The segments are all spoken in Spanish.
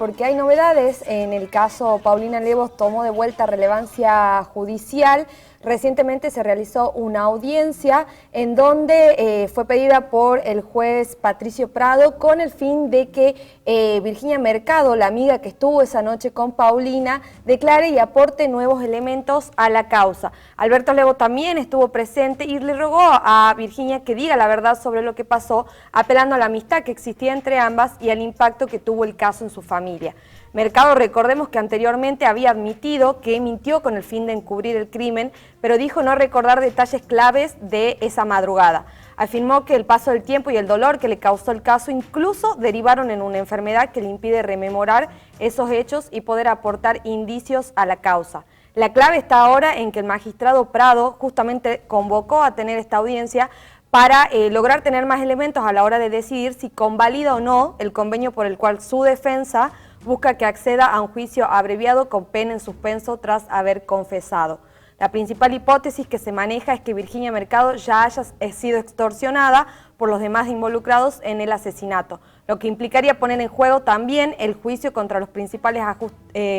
porque hay novedades en el caso Paulina Levos tomó de vuelta relevancia judicial. Recientemente se realizó una audiencia en donde fue pedida por el juez Patricio Prado con el fin de que Virginia Mercado, la amiga que estuvo esa noche con Paulina, declare y aporte nuevos elementos a la causa. Alberto Levos también estuvo presente y le rogó a Virginia que diga la verdad sobre lo que pasó, apelando a la amistad que existía entre ambas y al impacto que tuvo el caso en su familia. Mercado, recordemos que anteriormente había admitido que mintió con el fin de encubrir el crimen, pero dijo no recordar detalles claves de esa madrugada. Afirmó que el paso del tiempo y el dolor que le causó el caso incluso derivaron en una enfermedad que le impide rememorar esos hechos y poder aportar indicios a la causa. La clave está ahora en que el magistrado Prado justamente convocó a tener esta audiencia para lograr tener más elementos a la hora de decidir si convalida o no el convenio por el cual su defensa busca que acceda a un juicio abreviado con pena en suspenso tras haber confesado. La principal hipótesis que se maneja es que Virginia Mercado ya haya sido extorsionada por los demás involucrados en el asesinato, lo que implicaría poner en juego también el juicio contra los principales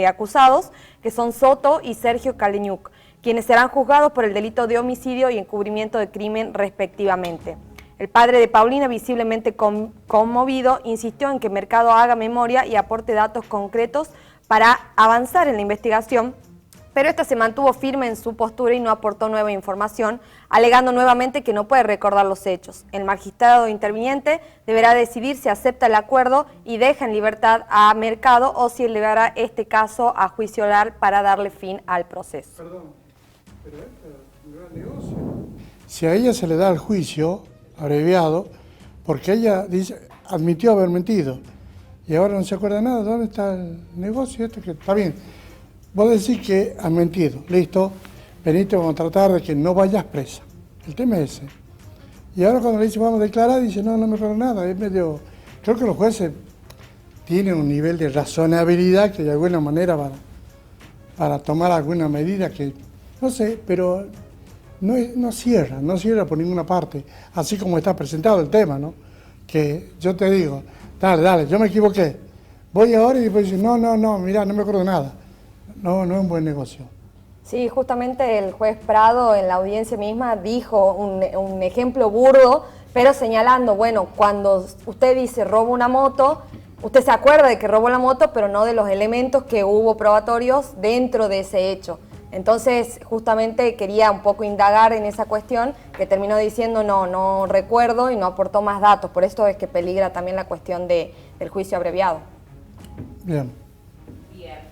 acusados, que son Soto y Sergio Caleñuc, quienes serán juzgados por el delito de homicidio y encubrimiento de crimen respectivamente. El padre de Paulina, visiblemente conmovido, insistió en que Mercado haga memoria y aporte datos concretos para avanzar en la investigación, pero esta se mantuvo firme en su postura y no aportó nueva información, alegando nuevamente que no puede recordar los hechos. El magistrado interviniente deberá decidir si acepta el acuerdo y deja en libertad a Mercado o si elevará este caso a juicio oral para darle fin al proceso. Perdón, pero esto no es negocio. Si a ella se le da el juicio abreviado, porque ella dice, admitió haber mentido y ahora no se acuerda de nada, ¿dónde está el negocio? Esto que está bien, vos decís que has mentido, listo, veniste a tratar de que no vayas presa, el tema es ese. Y ahora cuando le dice vamos a declarar, dice no me acuerdo nada, es medio, creo que los jueces tienen un nivel de razonabilidad que de alguna manera para tomar alguna medida que, no sé, pero no cierra por ninguna parte, así como está presentado el tema, ¿no? Que yo te digo, dale, yo me equivoqué, voy ahora y después dice, no, mirá, no me acuerdo de nada. No es un buen negocio. Sí, justamente el juez Prado en la audiencia misma dijo un ejemplo burdo, pero señalando, bueno, cuando usted dice robo una moto, usted se acuerda de que robó la moto, pero no de los elementos que hubo probatorios dentro de ese hecho. Entonces, justamente quería un poco indagar en esa cuestión, que terminó diciendo no recuerdo y no aportó más datos. Por esto es que peligra también la cuestión del juicio abreviado. Bien,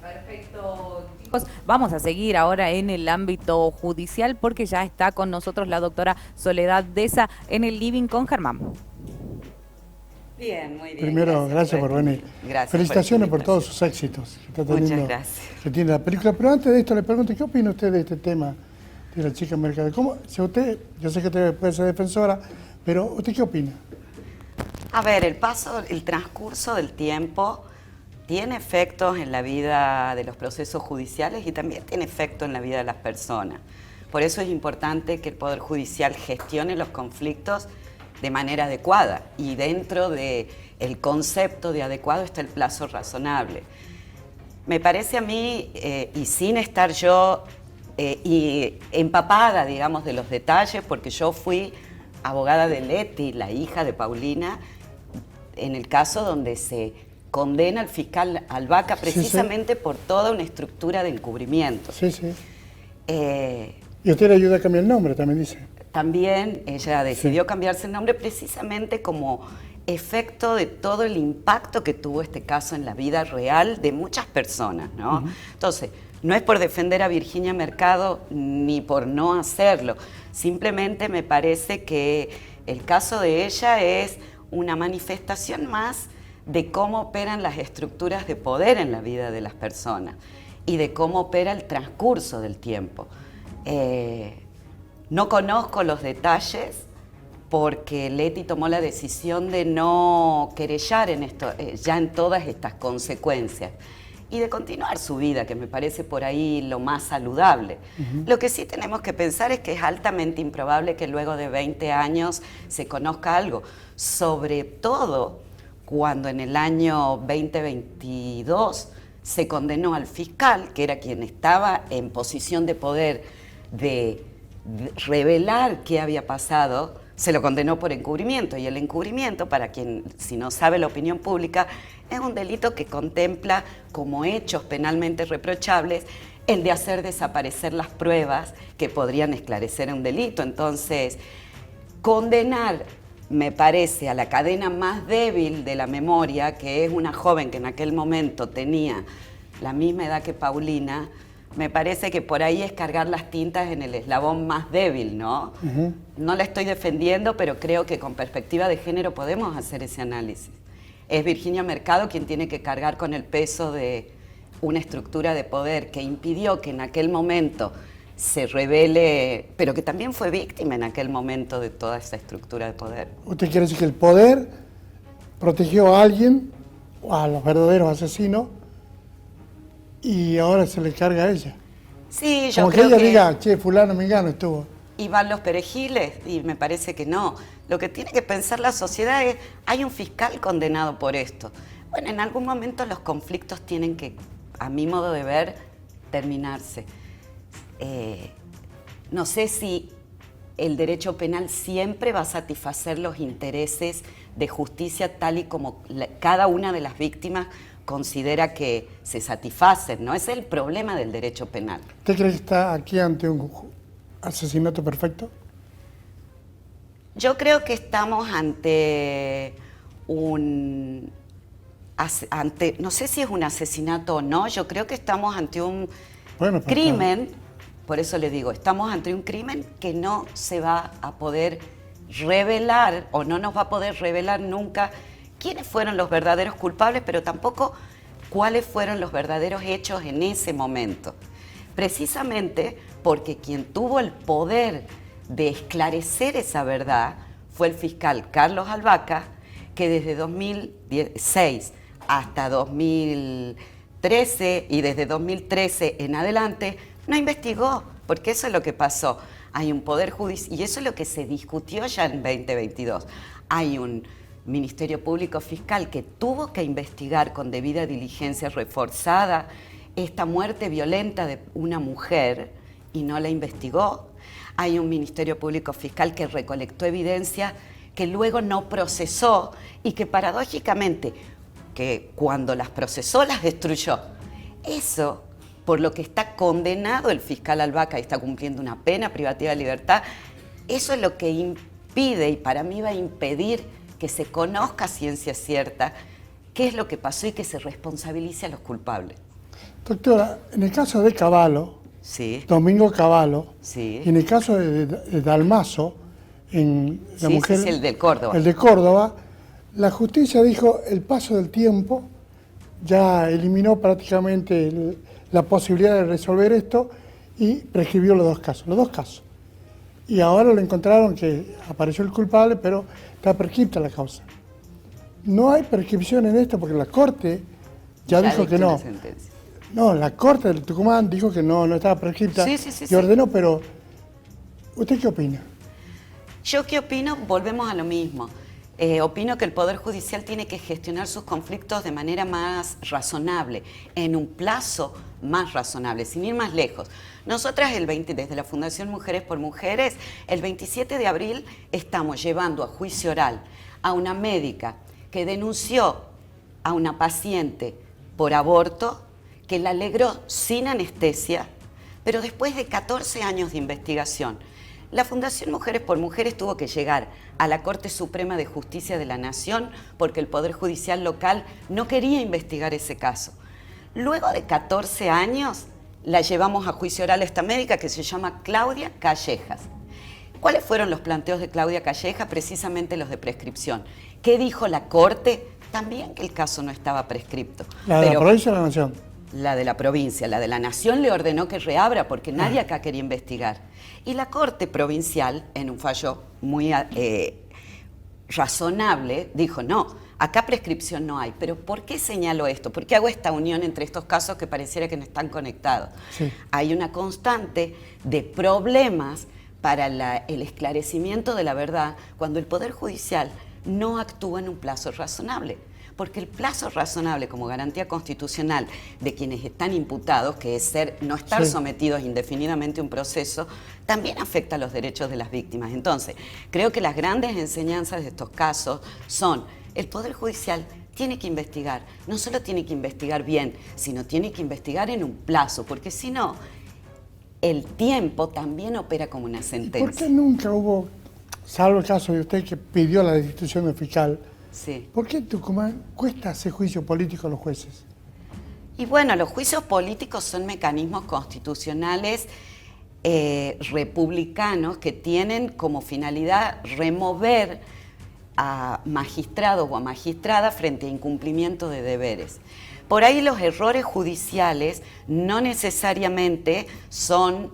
perfecto. Chicos, vamos a seguir ahora en el ámbito judicial porque ya está con nosotros la doctora Soledad Deza en el living con Germán. Bien, muy bien. Primero, gracias por venir. Gracias. Felicitaciones por todos sus éxitos que está teniendo. Muchas gracias. Que tiene la película. Pero antes de esto, le pregunto, ¿qué opina usted de este tema de la chica Mercado? Si usted, yo sé que usted puede ser defensora, pero ¿usted qué opina? A ver, el transcurso del tiempo tiene efectos en la vida de los procesos judiciales y también tiene efecto en la vida de las personas. Por eso es importante que el Poder Judicial gestione los conflictos de manera adecuada y dentro del concepto de adecuado está el plazo razonable. Me parece a mí, y sin estar yo y empapada, digamos, de los detalles, porque yo fui abogada de Leti, la hija de Paulina, en el caso donde se condena al fiscal Albaca precisamente por toda una estructura de encubrimiento. Sí. Y usted le ayuda a cambiar el nombre, también dice. También ella decidió cambiarse el nombre precisamente como efecto de todo el impacto que tuvo este caso en la vida real de muchas personas, ¿no? Entonces, no es por defender a Virginia Mercado ni por no hacerlo, simplemente me parece que el caso de ella es una manifestación más de cómo operan las estructuras de poder en la vida de las personas y de cómo opera el transcurso del tiempo. No conozco los detalles porque Leti tomó la decisión de no querellar ya en todas estas consecuencias y de continuar su vida, que me parece por ahí lo más saludable. Lo que sí tenemos que pensar es que es altamente improbable que luego de 20 años se conozca algo, sobre todo cuando en el año 2022 se condenó al fiscal, que era quien estaba en posición de poder de revelar qué había pasado, se lo condenó por encubrimiento. Y el encubrimiento, para quien si no sabe la opinión pública, es un delito que contempla como hechos penalmente reprochables el de hacer desaparecer las pruebas que podrían esclarecer un delito. Entonces, condenar, me parece, a la cadena más débil de la memoria, que es una joven que en aquel momento tenía la misma edad que Paulina, me parece que por ahí es cargar las tintas en el eslabón más débil, ¿no? No la estoy defendiendo, pero creo que con perspectiva de género podemos hacer ese análisis. Es Virginia Mercado quien tiene que cargar con el peso de una estructura de poder que impidió que en aquel momento se revele, pero que también fue víctima en aquel momento de toda esa estructura de poder. ¿Usted quiere decir que el poder protegió a alguien, a los verdaderos asesinos, y ahora se le carga a ella? Sí, yo como creo que ella que diga, che, fulano, mengano estuvo. y van los perejiles, y me parece que no. Lo que tiene que pensar la sociedad es, hay un fiscal condenado por esto. Bueno, en algún momento los conflictos tienen que, a mi modo de ver, terminarse. No sé si el derecho penal siempre va a satisfacer los intereses de justicia tal y como cada una de las víctimas considera que se satisfacen, ¿no? Ese es el problema del derecho penal. ¿Usted cree que está aquí ante un asesinato perfecto? Yo creo que estamos ante no sé si es un asesinato o no, yo creo que estamos ante un crimen, por eso le digo, estamos ante un crimen que no se va a poder revelar o no nos va a poder revelar nunca quiénes fueron los verdaderos culpables, pero tampoco cuáles fueron los verdaderos hechos en ese momento. Precisamente porque quien tuvo el poder de esclarecer esa verdad fue el fiscal Carlos Albaca, que desde 2006 hasta 2013 y desde 2013 en adelante no investigó, porque eso es lo que pasó. Hay un poder judicial, y eso es lo que se discutió ya en 2022. Hay un Ministerio Público Fiscal que tuvo que investigar con debida diligencia reforzada esta muerte violenta de una mujer y no la investigó. Hay un Ministerio Público Fiscal que recolectó evidencia que luego no procesó y que paradójicamente, que cuando las procesó las destruyó. Eso, por lo que está condenado el fiscal Albaca y está cumpliendo una pena privativa de libertad, eso es lo que impide y para mí va a impedir que se conozca a ciencia cierta qué es lo que pasó y que se responsabilice a los culpables. Doctora, en el caso de Cavallo, Sí. Domingo Cavallo, Sí. y en el caso de Dalmazo, en la Sí, mujer, sí, el de Córdoba. el de Córdoba, la justicia dijo el paso del tiempo ya eliminó prácticamente la posibilidad de resolver esto y prescribió los dos casos. Y ahora lo encontraron que apareció el culpable, pero está prescripta la causa. No hay prescripción en esto porque la Corte ya dijo que no. No, la Corte del Tucumán dijo que no estaba prescripta y ordenó, pero ¿usted qué opina? Yo qué opino, volvemos a lo mismo. Opino que el Poder Judicial tiene que gestionar sus conflictos de manera más razonable, en un plazo más razonable, sin ir más lejos. Nosotras desde la Fundación Mujeres por Mujeres, el 27 de abril estamos llevando a juicio oral a una médica que denunció a una paciente por aborto, que la alegró sin anestesia, pero después de 14 años de investigación. La Fundación Mujeres por Mujeres tuvo que llegar a la Corte Suprema de Justicia de la Nación porque el Poder Judicial local no quería investigar ese caso. Luego de 14 años, la llevamos a juicio oral a esta médica que se llama Claudia Callejas. ¿Cuáles fueron los planteos de Claudia Callejas? Precisamente los de prescripción. ¿Qué dijo la Corte? También que el caso no estaba prescripto. ¿La de la provincia o la nación? La de la provincia. La de la nación le ordenó que reabra porque nadie acá quería investigar. Y la Corte Provincial, en un fallo muy razonable, dijo, no, acá prescripción no hay. ¿Pero por qué señalo esto? ¿Por qué hago esta unión entre estos casos que pareciera que no están conectados? Sí. Hay una constante de problemas para el esclarecimiento de la verdad cuando el Poder Judicial no actúa en un plazo razonable. porque el plazo razonable como garantía constitucional de quienes están imputados, que es no estar sometidos indefinidamente a un proceso, también afecta a los derechos de las víctimas. Entonces, creo que las grandes enseñanzas de estos casos son: el Poder Judicial tiene que investigar, no solo tiene que investigar bien, sino tiene que investigar en un plazo, porque si no, el tiempo también opera como una sentencia. ¿Por qué nunca hubo, salvo el caso de usted que pidió la destitución del fiscal, Sí. por qué en Tucumán cuesta hacer juicio político a los jueces? Y bueno, los juicios políticos son mecanismos constitucionales republicanos que tienen como finalidad remover a magistrados o a magistradas frente a incumplimiento de deberes. Por ahí los errores judiciales no necesariamente son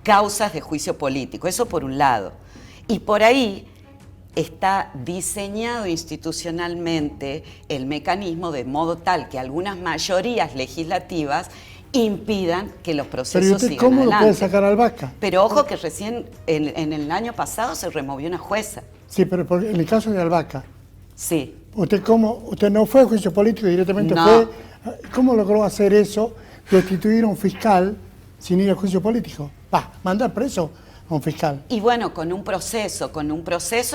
causas de juicio político, eso por un lado. Y por ahí está diseñado institucionalmente el mecanismo de modo tal que algunas mayorías legislativas impidan que los procesos Pero ¿y usted sigan cómo adelante. lo puede sacar al Vaca? Pero ojo que recién en el año pasado se removió una jueza. Sí, pero en el caso de Albaca, Sí. ¿usted no fue a juicio político directamente? No. Fue, ¿cómo logró hacer eso, destituir a un fiscal sin ir a juicio político? Mandar preso a un fiscal. Y bueno, con un proceso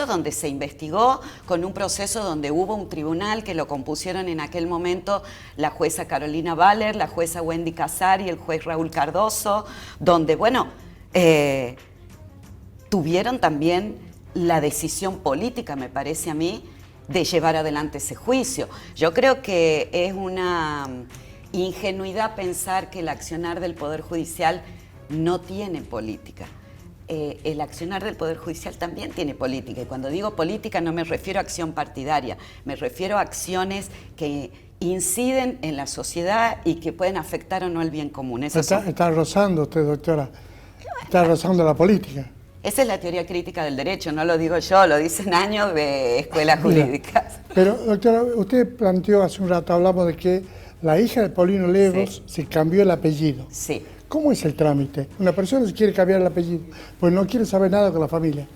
donde se investigó, con un proceso donde hubo un tribunal que lo compusieron en aquel momento la jueza Carolina Baller, la jueza Wendy Casar y el juez Raúl Cardoso, donde, bueno, tuvieron también la decisión política, me parece a mí, de llevar adelante ese juicio. Yo creo que es una ingenuidad pensar que el accionar del Poder Judicial no tiene política. El accionar del Poder Judicial también tiene política, y cuando digo política no me refiero a acción partidaria, me refiero a acciones que inciden en la sociedad y que pueden afectar o no el bien común. Está rozando usted, doctora, está rozando la política. Esa es la teoría crítica del derecho, no lo digo yo, lo dicen años de escuelas jurídicas. Pero, doctora, usted planteó hace un rato, hablamos de que la hija de Paulino Levos se cambió el apellido. Sí. ¿Cómo es el trámite? Una persona se quiere cambiar el apellido, pues no quiere saber nada con la familia.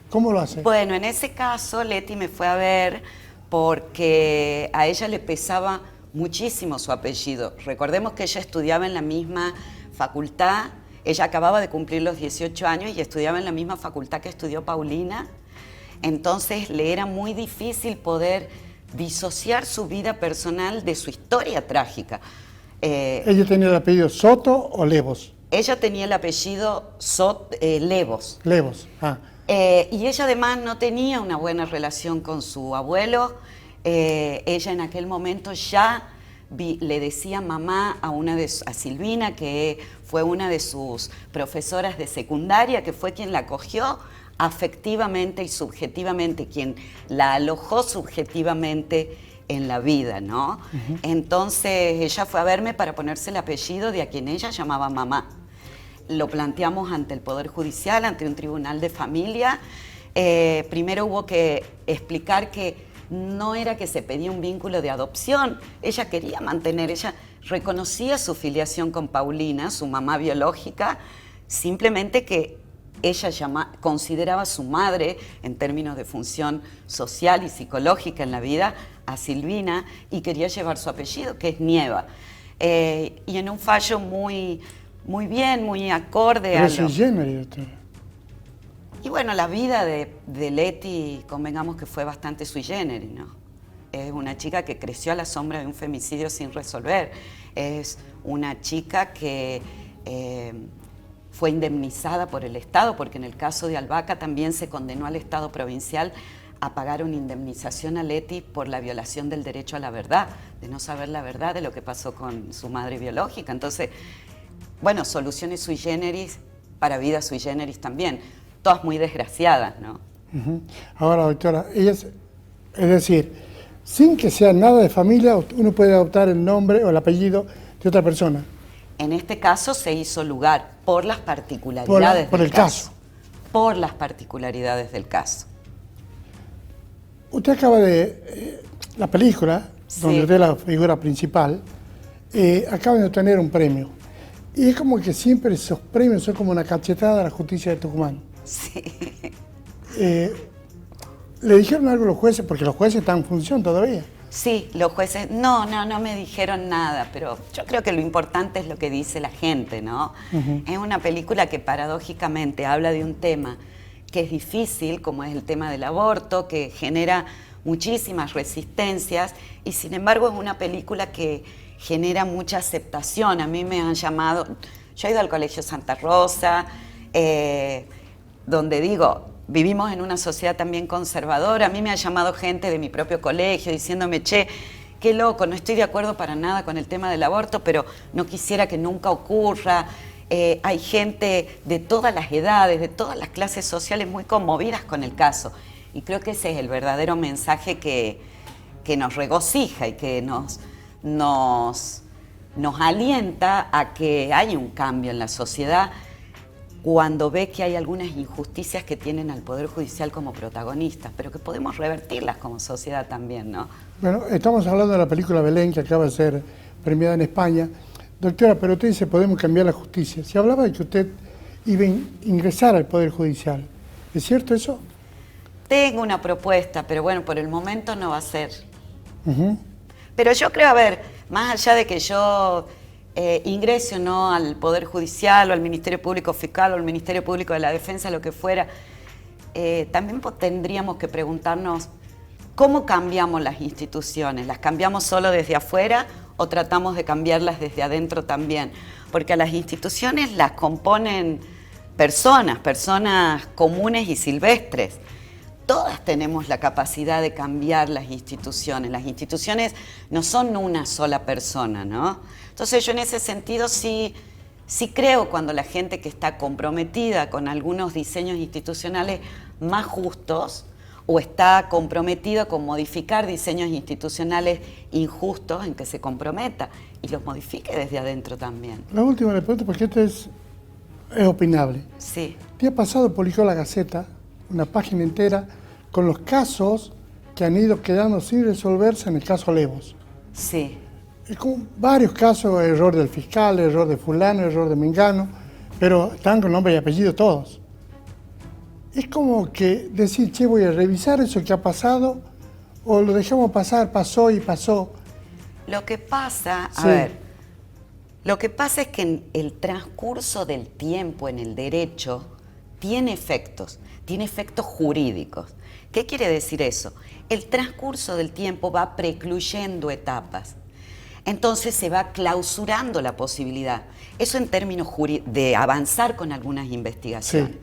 ¿Cómo lo hace? Bueno, en ese caso Leti me fue a ver porque a ella le pesaba muchísimo su apellido. Recordemos que ella estudiaba en la misma facultad, ella acababa de cumplir los 18 años y estudiaba en la misma facultad que estudió Paulina, entonces le era muy difícil poder disociar su vida personal de su historia trágica. ¿Ella tenía el apellido Soto o Levos? Ella tenía el apellido Levos. Levos, Y ella además no tenía una buena relación con su abuelo. Ella en aquel momento ya le decía mamá a Silvina, que fue una de sus profesoras de secundaria, que fue quien la acogió afectivamente y subjetivamente, quien la alojó subjetivamente en la vida, ¿no? Uh-huh. Entonces ella fue a verme para ponerse el apellido de a quien ella llamaba mamá. Lo planteamos ante el Poder Judicial, ante un tribunal de familia. Primero hubo que explicar que no era que se pedía un vínculo de adopción, ella quería mantener, ella reconocía su filiación con Paulina, su mamá biológica, simplemente que ella consideraba su madre, en términos de función social y psicológica en la vida, a Silvina, y quería llevar su apellido, que es Nieva. Y en un fallo muy bien, muy acorde a lo... Y bueno, la vida de Leti, convengamos que fue bastante sui generis, ¿no? Es una chica que creció a la sombra de un femicidio sin resolver. Es una chica que fue indemnizada por el Estado, porque en el caso de Albaca también se condenó al Estado provincial a pagar una indemnización a Leti por la violación del derecho a la verdad, de no saber la verdad de lo que pasó con su madre biológica. Entonces, bueno, soluciones sui generis para vidas sui generis también, todas muy desgraciadas, ¿no? Uh-huh. Ahora, doctora, es decir, sin que sea nada de familia, uno puede adoptar el nombre o el apellido de otra persona. En este caso se hizo lugar por las particularidades del caso. Por las particularidades del caso. Usted acaba de... la película, donde usted es la figura principal, acaba de obtener un premio. Y es como que siempre esos premios son como una cachetada a la justicia de Tucumán. Sí. ¿Le dijeron algo a los jueces? Porque los jueces están en función todavía. Sí, los jueces, no me dijeron nada, pero yo creo que lo importante es lo que dice la gente, ¿no? Es una película que paradójicamente habla de un tema que es difícil, como es el tema del aborto, que genera muchísimas resistencias, y sin embargo es una película que genera mucha aceptación. A mí me han llamado, yo he ido al Colegio Santa Rosa, donde digo, vivimos en una sociedad también conservadora. A mí me ha llamado gente de mi propio colegio diciéndome, che, qué loco, no estoy de acuerdo para nada con el tema del aborto, pero no quisiera que nunca ocurra. Hay gente de todas las edades, de todas las clases sociales muy conmovidas con el caso. Y creo que ese es el verdadero mensaje que nos regocija y que nos alienta a que haya un cambio en la sociedad cuando ve que hay algunas injusticias que tienen al Poder Judicial como protagonistas, pero que podemos revertirlas como sociedad también, ¿no? Bueno, estamos hablando de la película Belén, que acaba de ser premiada en España. Doctora, pero usted dice, podemos cambiar la justicia. Se hablaba de que usted iba a ingresar al Poder Judicial. ¿Es cierto eso? Tengo una propuesta, pero bueno, por el momento no va a ser. Pero yo creo, a ver, más allá de que yo ingrese o no al Poder Judicial o al Ministerio Público Fiscal o al Ministerio Público de la Defensa, lo que fuera, también tendríamos que preguntarnos cómo cambiamos las instituciones. ¿Las cambiamos solo desde afuera o tratamos de cambiarlas desde adentro también? Porque a las instituciones las componen personas comunes y silvestres. Todas tenemos la capacidad de cambiar las instituciones. Las instituciones no son una sola persona, ¿no? Entonces yo en ese sentido sí creo cuando la gente que está comprometida con algunos diseños institucionales más justos o está comprometida con modificar diseños institucionales injustos, en que se comprometa y los modifique desde adentro también. La última le pregunto porque esto es opinable. Sí. El día pasado publicó La Gaceta una página entera con los casos que han ido quedando sin resolverse en el caso Levos. Sí. Con varios casos, error del fiscal, error de fulano, error de mengano, pero están con nombre y apellido todos. Es como que decir, che, voy a revisar eso que ha pasado, o lo dejamos pasar, pasó y pasó. Lo que pasa, Sí. Lo que pasa es que en el transcurso del tiempo en el derecho tiene efectos jurídicos. ¿Qué quiere decir eso? El transcurso del tiempo va precluyendo etapas. Entonces se va clausurando la posibilidad. Eso en términos de avanzar con algunas investigaciones. Sí.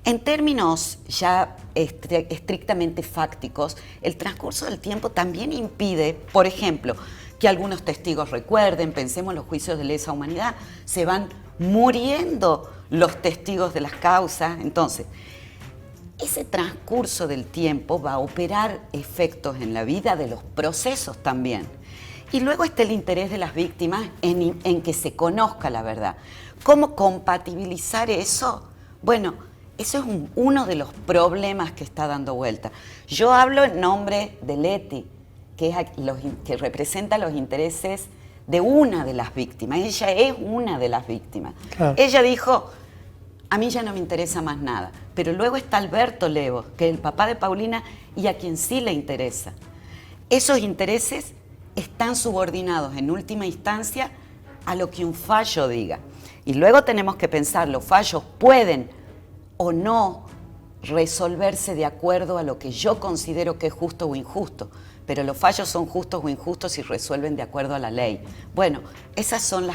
En términos ya estrictamente fácticos, el transcurso del tiempo también impide, por ejemplo, que algunos testigos recuerden, pensemos en los juicios de lesa humanidad, se van muriendo los testigos de las causas. Entonces, ese transcurso del tiempo va a operar efectos en la vida de los procesos también. Y luego está el interés de las víctimas en que se conozca la verdad. ¿Cómo compatibilizar eso? Bueno, eso es uno de los problemas que está dando vuelta. Yo hablo en nombre de Leti, que representa los intereses de una de las víctimas. Ella es una de las víctimas. Claro. Ella dijo, a mí ya no me interesa más nada. Pero luego está Alberto Levos, que es el papá de Paulina y a quien sí le interesa. Esos intereses están subordinados en última instancia a lo que un fallo diga. Y luego tenemos que pensar, los fallos pueden o no resolverse de acuerdo a lo que yo considero que es justo o injusto, pero los fallos son justos o injustos si resuelven de acuerdo a la ley. Bueno, esos son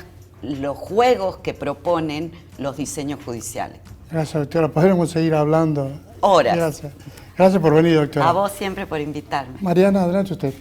los juegos que proponen los diseños judiciales. Gracias, doctora. Podremos seguir hablando. Horas. Gracias. Gracias por venir, doctora. A vos siempre por invitarme. Mariana, adelante usted.